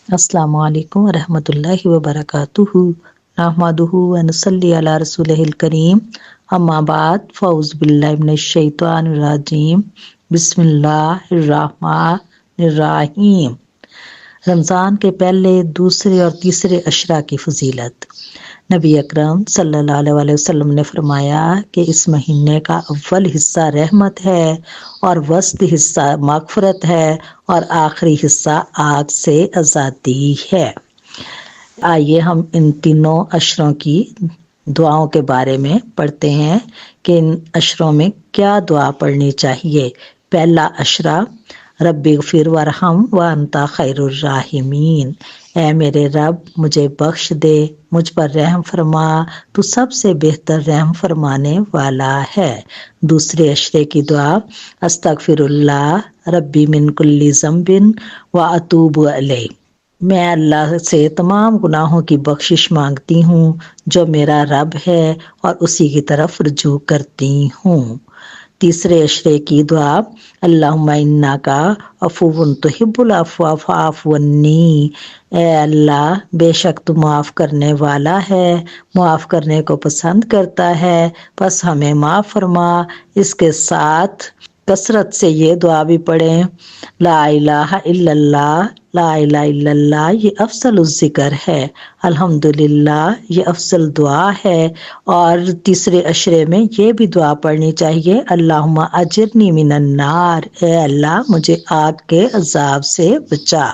السلام علیکم ورحمۃ اللہ وبرکاتہ نحمدہ ونصلی علی رسولہ الکریم اما بعد فاعوذ باللہ من الشیطان الرجیم بسم اللہ الرحمن الرحیم۔ رمضان کے پہلے، دوسرے اور تیسرے عشرہ کی فضیلت۔ نبی اکرم صلی اللہ علیہ وسلم نے فرمایا کہ اس مہینے کا اول حصہ رحمت ہے اور وسط حصہ مغفرت ہے اور آخری حصہ آگ سے آزادی ہے۔ آئیے ہم ان تینوں عشروں کی دعاؤں کے بارے میں پڑھتے ہیں کہ ان عشروں میں کیا دعا پڑھنی چاہیے۔ پہلا عشرہ، رب اغفر وارحم وانت خیر الراحمین، اے میرے رب مجھے بخش دے، مجھ پر رحم فرما، تو سب سے بہتر رحم فرمانے والا ہے۔ دوسرے عشرے کی دعا، استغفر اللہ ربی من کل ذنب واتوب الیہ، میں اللہ سے تمام گناہوں کی بخشش مانگتی ہوں جو میرا رب ہے اور اسی کی طرف رجوع کرتی ہوں۔ تیسرے عشرے کی دعا، اللہم انک عفو تحب العفو فاعف عنی، اے اللہ بے شک تو معاف کرنے والا ہے، معاف کرنے کو پسند کرتا ہے، بس ہمیں معاف فرما۔ اس کے ساتھ کثرت سے یہ دعا بھی پڑھیں، لا الہ الا اللہ، لا الہ الا اللہ یہ افضل الذکر ہے، الحمدللہ یہ افضل دعا ہے۔ اور تیسرے عشرے میں یہ بھی دعا پڑھنی چاہیے، اللہم اجرنی من النار، اے اللہ مجھے آگ کے عذاب سے بچا۔